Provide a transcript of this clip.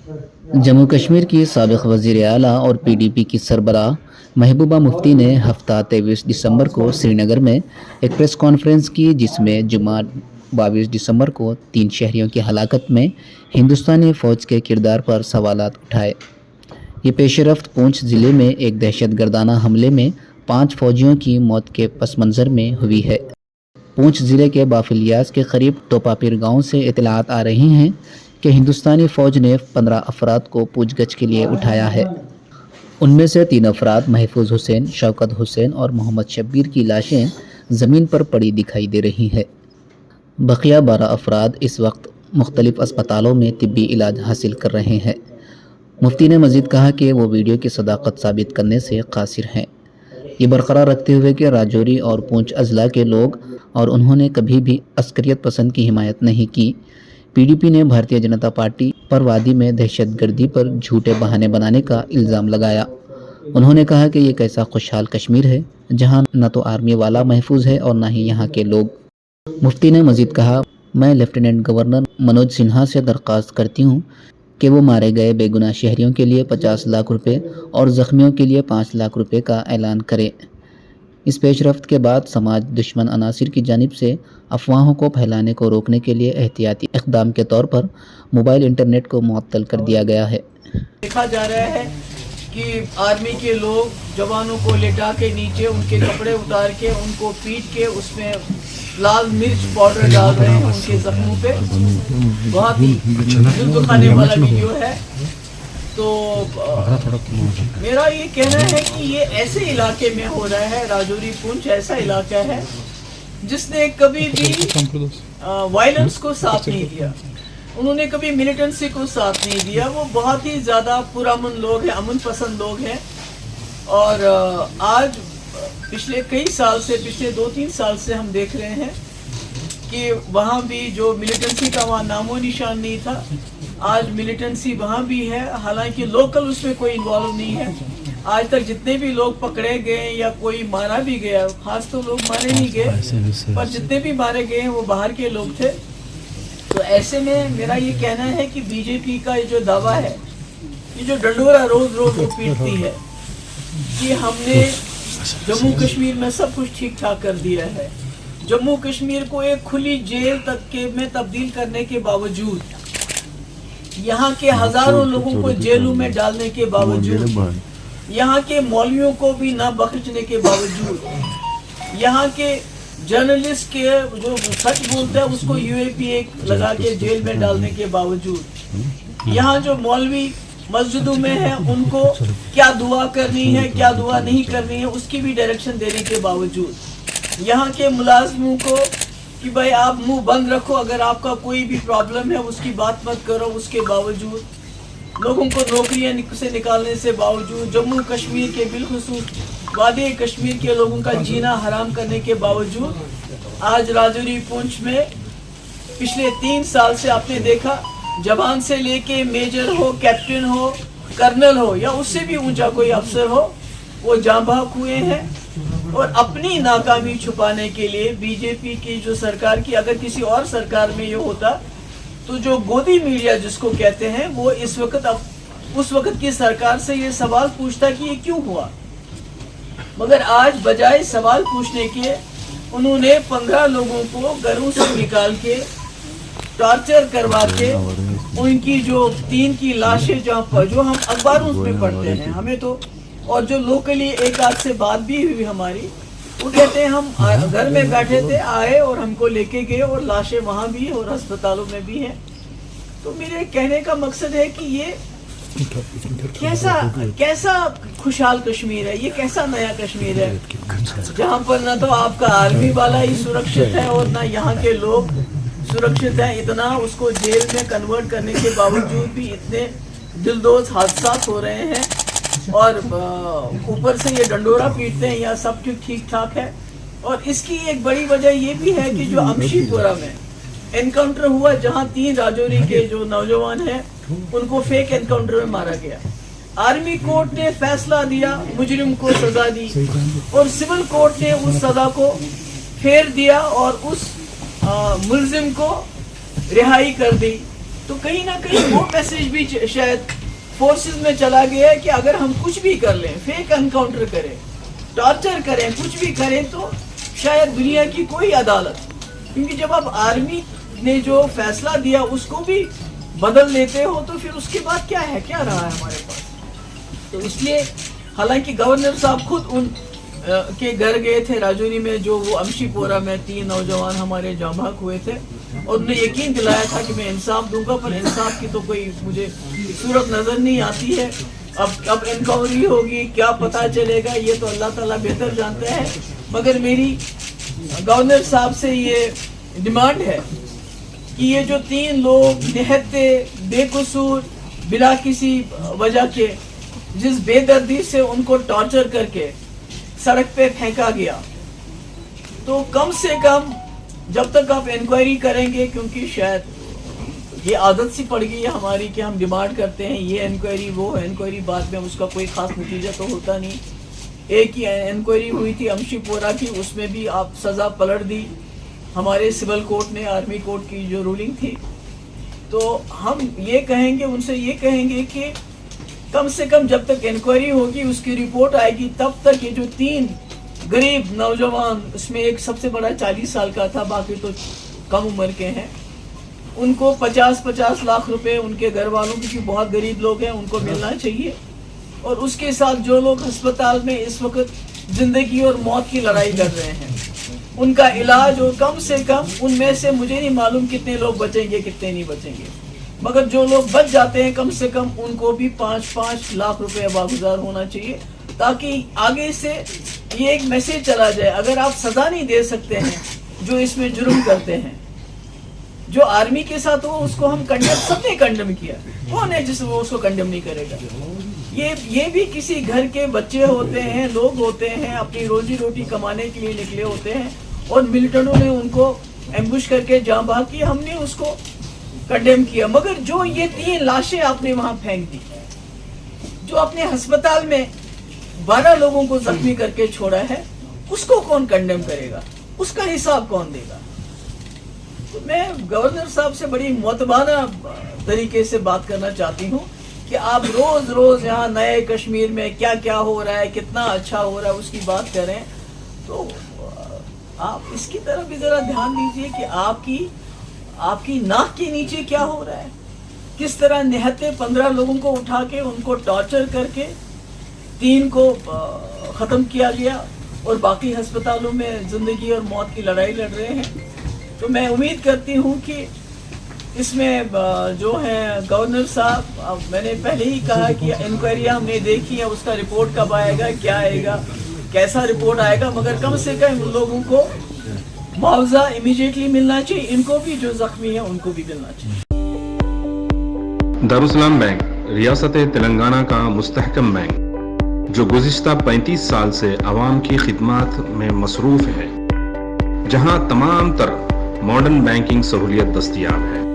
جموں کشمیر کی سابق وزیر اعلیٰ اور پی ڈی پی کی سربراہ محبوبہ مفتی نے ہفتہ 23 دسمبر کو سری نگر میں ایک پریس کانفرنس کی، جس میں جمعہ 22 دسمبر کو 3 شہریوں کی ہلاکت میں ہندوستانی فوج کے کردار پر سوالات اٹھائے۔ یہ پیش رفت پونچھ ضلع میں ایک دہشت گردانہ حملے میں 5 فوجیوں کی موت کے پس منظر میں ہوئی ہے۔ پونچھ ضلع کے بافلیاز کے قریب ٹوپاپیر گاؤں سے اطلاعات آ رہی ہیں کہ ہندوستانی فوج نے 15 افراد کو پوچھ گچھ کے لیے اٹھایا ہے۔ ان میں سے 3 افراد محفوظ حسین، شوکت حسین اور محمد شبیر کی لاشیں زمین پر پڑی دکھائی دے رہی ہیں۔ بقیہ 12 افراد اس وقت مختلف اسپتالوں میں طبی علاج حاصل کر رہے ہیں۔ مفتی نے مزید کہا کہ وہ ویڈیو کی صداقت ثابت کرنے سے قاصر ہیں، یہ برقرار رکھتے ہوئے کہ راجوری اور پونچھ اضلاع کے لوگ اور انہوں نے کبھی بھی عسکریت پسند کی حمایت نہیں کی۔ پی ڈی پی نے بھارتیہ جنتا پارٹی پر وادی میں دہشت گردی پر جھوٹے بہانے بنانے کا الزام لگایا۔ انہوں نے کہا کہ یہ کیسا خوشحال کشمیر ہے جہاں نہ تو آرمی والا محفوظ ہے اور نہ ہی یہاں کے لوگ۔ مفتی نے مزید کہا، میں لیفٹیننٹ گورنر منوج سنہا سے درخواست کرتی ہوں کہ وہ مارے گئے بے گناہ شہریوں کے لیے 50 لاکھ روپے اور زخمیوں کے لیے 5 لاکھ روپے کا اعلان کرے۔ اس پیش رفت کے بعد سماج دشمن عناصر کی جانب سے افواہوں کو پھیلانے کو روکنے کے لیے احتیاطی اقدام کے طور پر موبائل انٹرنیٹ کو معطل کر دیا گیا ہے۔ دیکھا جا رہا ہے کہ آرمی کے لوگ جوانوں کو لٹا کے نیچے ان کے کپڑے اتار کے ان کو پیٹ کے اس میں لال مرچ پاؤڈر ڈال رہے ہیں ان کے زخموں پہ۔ بہت ہی دل دکھانے والا ویڈیو ہے۔ تو میرا یہ کہنا ہے کہ یہ ایسے علاقے میں ہو رہا ہے، راجوری پونچھ ایسا علاقہ ہے جس نے کبھی بھی وائلنس کو ساتھ نہیں دیا، انہوں نے کبھی ملیٹنسی کو ساتھ نہیں دیا۔ وہ بہت ہی زیادہ پرامن لوگ ہیں، امن پسند لوگ ہیں۔ اور آج پچھلے کئی سال سے، پچھلے 2-3 سال سے ہم دیکھ رہے ہیں کہ وہاں بھی جو ملیٹنسی کا وہاں نام و نشان نہیں تھا، آج ملیٹنسی وہاں بھی ہے، حالانکہ لوکل اس میں کوئی انوالو نہیں ہے۔ آج تک جتنے بھی لوگ پکڑے گئے یا کوئی مارا بھی گیا، خاص تو لوگ مارے نہیں گئے پر جتنے بھی مارے گئے ہیں وہ باہر کے لوگ تھے۔ تو ایسے میں میرا یہ کہنا ہے کہ بی جے پی کا یہ جو دعویٰ ہے، یہ جو ڈنڈورا روز روز وہ پیٹتی ہے کہ ہم نے جموں کشمیر میں سب کچھ ٹھیک ٹھاک کر دیا ہے، جموں کشمیر کو ایک کھلی جیل تک کے میں تبدیل کرنے کے باوجود، یہاں کے ہزاروں لوگوں کو جیلوں میں ڈالنے کے باوجود، یہاں کے مولویوں کو بھی نہ بخشنے کے باوجود، یہاں کے جرنلسٹ کے جو سچ بولتا ہے اس کو یو اے پی ایک لگا کے جیل میں ڈالنے کے باوجود، یہاں جو مولوی مسجدوں میں ہیں ان کو کیا دعا کرنی ہے کیا دعا نہیں کرنی ہے اس کی بھی ڈائریکشن دینے کے باوجود، یہاں کے ملازموں کو کہ بھائی آپ منہ بند رکھو، اگر آپ کا کوئی بھی پرابلم ہے اس کی بات مت کرو، اس کے باوجود لوگوں کو نوکریاں سے نکالنے سے باوجود، جموں کشمیر کے بالخصوص وادی کشمیر کے لوگوں کا جینا حرام کرنے کے باوجود، آج راجوری پونچھ میں پچھلے 3 سال سے آپ نے دیکھا جوان سے لے کے میجر ہو، کیپٹن ہو، کرنل ہو یا اس سے بھی اونچا کوئی افسر ہو، وہ جاں بحق ہوئے ہیں۔ اور اپنی ناکامی چھپانے کے لیے بی جے پی کی جو سرکار کی، اگر کسی اور سرکار میں یہ ہوتا تو جو گودی میڈیا جس کو کہتے ہیں وہ اس وقت کی سرکار سے یہ سوال پوچھتا کہ یہ کیوں ہوا، مگر آج بجائے سوال پوچھنے کے انہوں نے 15 لوگوں کو گھروں سے نکال کے ٹارچر کروا کے ان کی جو 3 کی لاشیں جو ہم اخباروں میں پڑھتے ہیں ہمیں تو، اور جو لوکلی ایک آدھ سے بات بھی ہوئی ہماری، وہ کہتے ہیں ہم گھر میں بیٹھے تھے، آئے اور ہم کو لے کے گئے اور لاشیں وہاں بھی ہیں اور ہسپتالوں میں بھی ہیں۔ تو میرے کہنے کا مقصد ہے کہ یہ کیسا خوشحال کشمیر ہے، یہ کیسا نیا کشمیر ہے جہاں پر نہ تو آپ کا آرمی والا ہی سرکشت ہے اور نہ یہاں کے لوگ سرکشت ہیں۔ اتنا اس کو جیل میں کنورٹ کرنے کے باوجود بھی اتنے دلدوز حادثات ہو رہے ہیں اور اوپر سے یہ ڈنڈورا پیٹتے ہیں یا سب ٹھیک ٹھاک ہے۔ اور اس کی ایک بڑی وجہ یہ بھی ہے کہ جو امشی پورہ میں انکاؤنٹر ہوا جہاں 3 راجوری کے جو نوجوان ہیں ان کو فیک انکاؤنٹر میں مارا گیا، آرمی کورٹ نے فیصلہ دیا، مجرم کو سزا دی اور سول کورٹ نے اس سزا کو پھیر دیا اور اس ملزم کو رہائی کر دی۔ تو کہیں نہ کہیں وہ میسج بھی شاید فورسز میں چلا گیا ہے کہ اگر ہم کچھ بھی کر لیں, فیک انکاؤنٹر کریں, ٹارچر کریں, کچھ بھی کریں, تو شاید دنیا کی کوئی عدالت, کیونکہ جب آپ آرمی نے جو فیصلہ دیا اس کو بھی بدل لیتے ہو تو پھر اس کے بعد کیا ہے, کیا رہا ہے ہمارے پاس. تو اس لیے حالانکہ گورنر صاحب خود ان کے گھر گئے تھے راجوری میں, جو وہ امشی پورہ میں 3 نوجوان ہمارے جاں بحق ہوئے تھے, اور انہیں یقین دلایا تھا کہ میں انصاف دوں گا, پر انصاف کی تو کوئی مجھے صورت نظر نہیں آتی ہے. اب انکوائری ہوگی, کیا پتہ چلے گا, یہ تو اللہ تعالیٰ بہتر جانتا ہے. مگر میری گورنر صاحب سے یہ ڈیمانڈ ہے کہ یہ جو 3 لوگ نہتے بے قصور بلا کسی وجہ کے جس بے دردی سے ان کو ٹارچر کر کے سڑک پہ پھینکا گیا, تو کم سے کم جب تک آپ انکوائری کریں گے, کیونکہ شاید یہ عادت سی پڑ گئی ہے ہماری کہ ہم ڈیمانڈ کرتے ہیں یہ انکوائری وہ انکوائری, بعد میں اس کا کوئی خاص نتیجہ تو ہوتا نہیں. ایک ہی انکوائری ہوئی تھی امشی پورہ کی, اس میں بھی آپ سزا پلٹ دی ہمارے سول کورٹ نے, آرمی کورٹ کی جو رولنگ تھی. تو ہم یہ کہیں گے, ان سے یہ کہیں گے کہ کم سے کم جب تک انکوائری ہوگی, اس کی رپورٹ آئے گی, تب تک یہ جو 3 غریب نوجوان, اس میں ایک سب سے بڑا 40 سال کا تھا, باقی تو کم عمر کے ہیں, ان کو 50-50 لاکھ روپے ان کے گھر والوں کی, بہت غریب لوگ ہیں, ان کو ملنا چاہیے. اور اس کے ساتھ جو لوگ ہسپتال میں اس وقت زندگی اور موت کی لڑائی کر رہے ہیں, ان کا علاج, اور کم سے کم ان میں سے مجھے نہیں معلوم کتنے لوگ بچیں گے کتنے نہیں بچیں گے, مگر جو لوگ بچ جاتے ہیں کم سے کم ان کو بھی 5-5 لاکھ روپے واگزار ہونا چاہیے, تاکہ آگے سے یہ ایک میسج چلا جائے. اگر آپ سزا نہیں دے سکتے ہیں جو اس میں جرم کرتے ہیں, جو آرمی کے ساتھ ہو اس کو ہم کنڈم, سب نے کنڈم کیا, کون ہے جس وہ اس کو کنڈم نہیں کرے گا. یہ بھی کسی گھر کے بچے ہوتے ہیں, لوگ ہوتے ہیں, اپنی روزی روٹی کمانے کے لیے نکلے ہوتے ہیں, اور ملٹنٹوں نے ان کو ایمبوش کر کے جاں بحق کیا, ہم نے اس کو کنڈیم کیا. مگر جو یہ 3 لاشیں آپ نے وہاں پھینک دی, جو اپنے ہسپتال میں 12 لوگوں کو زخمی کر کے چھوڑا ہے, اس کو کون کنڈیم کرے گا, اس کا حساب کون دے گا. تو میں گورنر صاحب سے بڑی معتبانہ طریقے سے بات کرنا چاہتی ہوں کہ آپ روز روز یہاں نئے کشمیر میں کیا کیا ہو رہا ہے, کتنا اچھا ہو رہا ہے, اس کی بات کریں. تو آپ اس کی طرف بھی ذرا دھیان دیجئے کہ آپ کی ناک کے نیچے کیا ہو رہا ہے. کس طرح نہتے 15 لوگوں کو اٹھا کے ان کو ٹارچر کر کے 3 کو ختم کیا گیا, اور باقی ہسپتالوں میں زندگی اور موت کی لڑائی لڑ رہے ہیں. تو میں امید کرتی ہوں کہ اس میں جو ہیں گورنر صاحب, میں نے پہلے ہی کہا کہ انکوائری ہم نے دیکھی ہے, اس کا رپورٹ کب آئے گا, کیا آئے گا, کیسا رپورٹ آئے گا, مگر کم سے کم ان لوگوں کو معاوضہ امیجیٹلی ملنا چاہیے, ان کو بھی جو زخمی ہیں ان کو بھی ملنا چاہیے. دارالسلام بینک ریاست تلنگانہ کا مستحکم بینک جو گزشتہ 35 سال سے عوام کی خدمات میں مصروف ہے, جہاں تمام تر ماڈرن بینکنگ سہولیت دستیاب ہے.